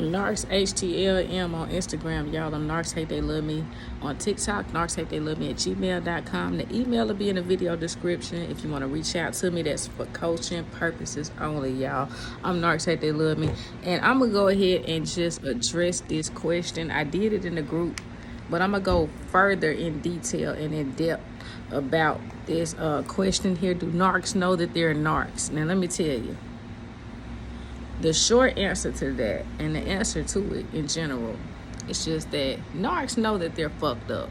NarcsHateTheyLoveMe on Instagram. Y'all, I'm NarcsHateTheyLoveMe on TikTok, NarcsHateTheyLoveMe at gmail.com. The email will be in the video description if you want to reach out to me. That's for coaching purposes only, y'all. I'm NarcsHateTheyLoveMe. And I'm going to go ahead and just address this question. I did it in the group, but I'm going to go further in detail and in depth about this question here. Do narcs know that they're narcs? Now, let me tell you. The short answer to that, and the answer to it in general, it's just that narcs know that they're fucked up.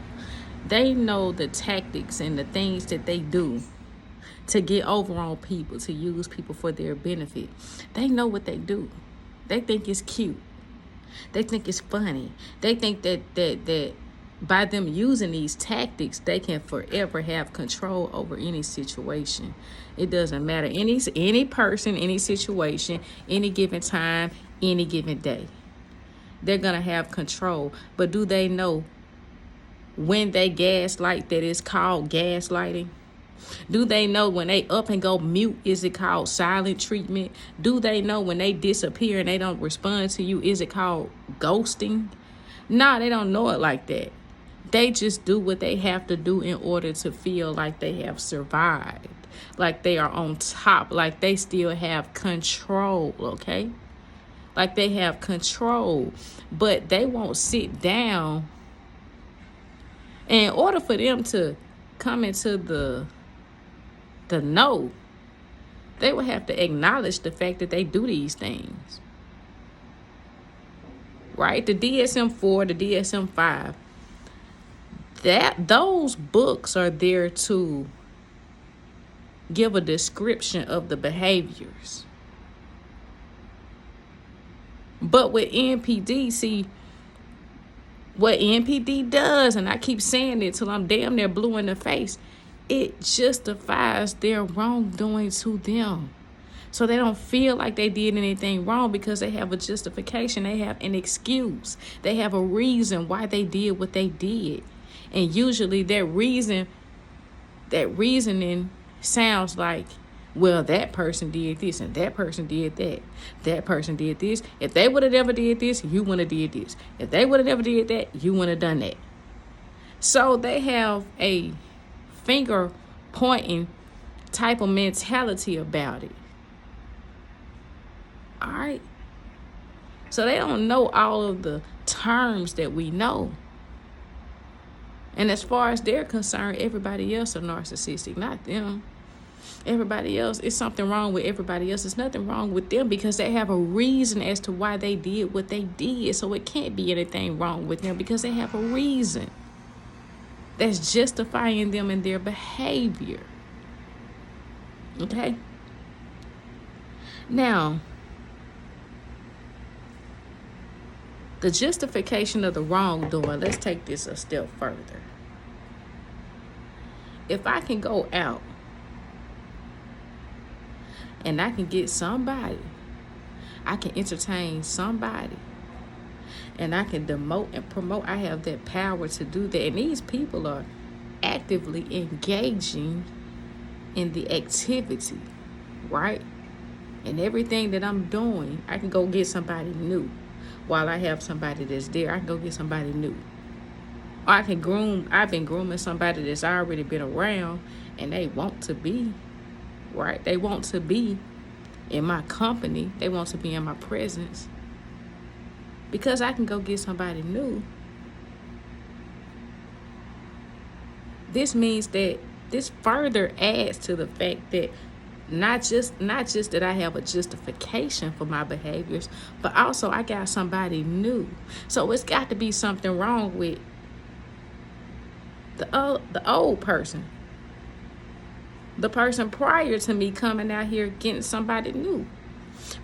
They know the tactics and the things that they do to get over on people, to use people for their benefit. They know what they do. They think it's cute. They think it's funny. They think that by them using these tactics, they can forever have control over any situation. It doesn't matter. Any person, any situation, any given time, any given day. They're going to have control. But do they know when they gaslight that it's called gaslighting? Do they know when they up and go mute, is it called silent treatment? Do they know when they disappear and they don't respond to you, is it called ghosting? No, they don't know it like that. They just do what they have to do in order to feel like they have survived, like they are on top, like they still have control, okay? Like they have control, but they won't sit down. And in order for them to come into the know, they would have to acknowledge the fact that they do these things, right? The DSM-4, the DSM-5, those books are there to give a description of the behaviors. But with NPD, see, what NPD does, and I keep saying it till I'm damn near blue in the face, it justifies their wrongdoing to them. So they don't feel like they did anything wrong because they have a justification. They have an excuse. They have a reason why they did what they did. And usually that reasoning sounds like, well, that person did this and that person did that. That person did this. If they would have never did this, you wouldn't have did this. If they would have never did that, you wouldn't have done that. So they have a finger pointing type of mentality about it. All right. So they don't know all of the terms that we know. And as far as they're concerned, everybody else are narcissistic, not them. Everybody else, it's something wrong with everybody else. There's nothing wrong with them because they have a reason as to why they did what they did. So it can't be anything wrong with them because they have a reason that's justifying them in their behavior. Okay? Now, the justification of the wrongdoing, let's take this a step further. If I can go out and I can get somebody, I can entertain somebody, and I can demote and promote, I have that power to do that. And these people are actively engaging in the activity, right? And everything that I'm doing, I can go get somebody new. While I have somebody that's there, I can go get somebody new. Or I've been grooming somebody that's already been around and they want to be, right? They want to be in my company. They want to be in my presence. Because I can go get somebody new. This means that this further adds to the fact that not just that I have a justification for my behaviors, but also I got somebody new. So it's got to be something wrong with the old person, the person prior to me coming out here getting somebody new,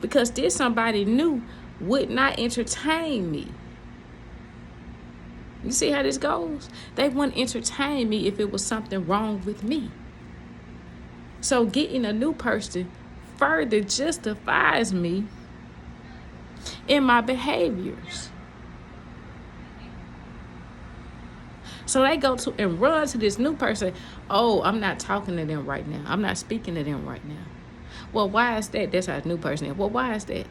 because this somebody new would not entertain me. You see how this goes? They wouldn't entertain me if it was something wrong with me. So getting a new person further justifies me in my behaviors. So they go to and run to this new person. Oh, I'm not talking to them right now. I'm not speaking to them right now. Well, why is that? That's how a new person is. Well, why is that?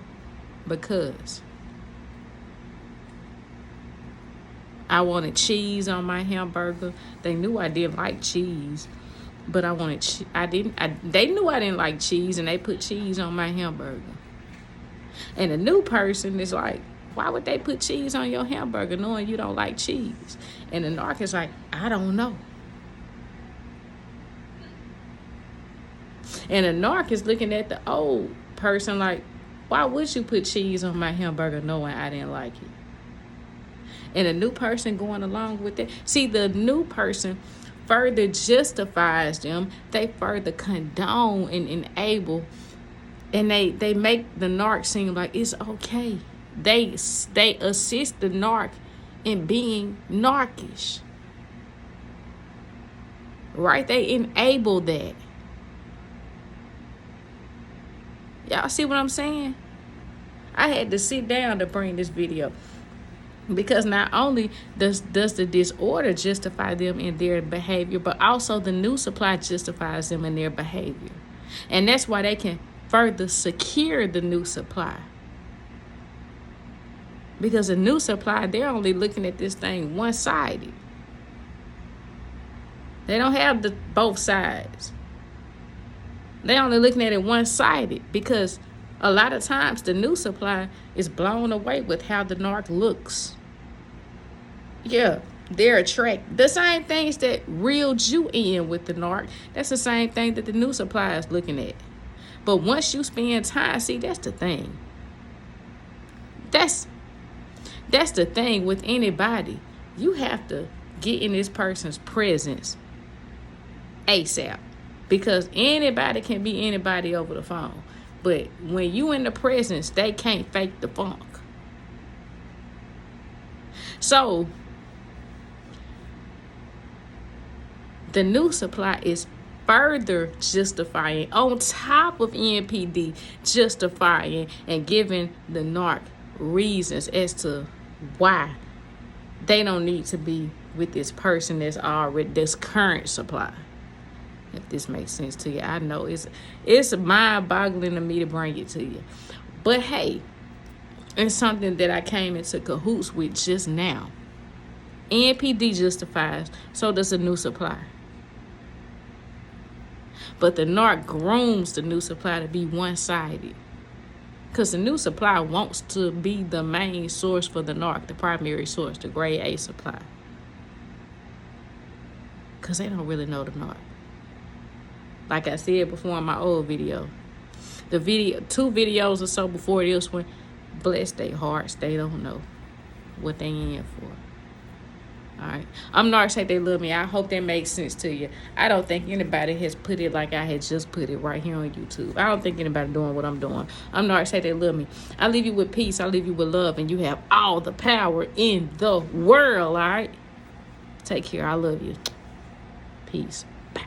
Because I wanted cheese on my hamburger. They knew I didn't like cheese, but I wanted they knew I didn't like cheese, and they put cheese on my hamburger. And a new person is like, why would they put cheese on your hamburger knowing you don't like cheese? And the narc is like, I don't know. And the narc is looking at the old person like, why would you put cheese on my hamburger knowing I didn't like it? And a new person going along with it. See, the new person further justifies them. They further condone and enable. And they make the narc seem like it's okay. They assist the narc in being narcish. Right? They enable that. Y'all see what I'm saying? I had to sit down to bring this video. Because not only does the disorder justify them in their behavior, but also the new supply justifies them in their behavior. And that's why they can further secure the new supply. Because the new supply, they're only looking at this thing one-sided. They don't have both sides. They're only looking at it one-sided because a lot of times the new supply is blown away with how the narc looks. Yeah, they're attracted. The same things that reeled you in with the narc, that's the same thing that the new supply is looking at. But once you spend time, see, that's the thing. That's the thing with anybody. You have to get in this person's presence ASAP. Because anybody can be anybody over the phone. But when you in the presence, they can't fake the funk. So, the new supply is further justifying, on top of NPD, justifying and giving the narc reasons as to why they don't need to be with this person that's already, this current supply. If this makes sense to you, I know it's mind-boggling to me to bring it to you. But hey, it's something that I came into cahoots with just now. NPD justifies, so does the new supply. But the narc grooms the new supply to be one-sided. Because the new supply wants to be the main source for the narc, the primary source, the grade A supply. Because they don't really know the narc. Like I said before in my old video. The video, 2 videos or so before this one, bless their hearts. They don't know what they in for. Alright. I'm Narcs Hate They Love Me. I hope that makes sense to you. I don't think anybody has put it like I had just put it right here on YouTube. I don't think anybody doing what I'm doing. I'm Narcs Hate They Love Me. I leave you with peace. I leave you with love. And you have all the power in the world. Alright. Take care. I love you. Peace. Bye.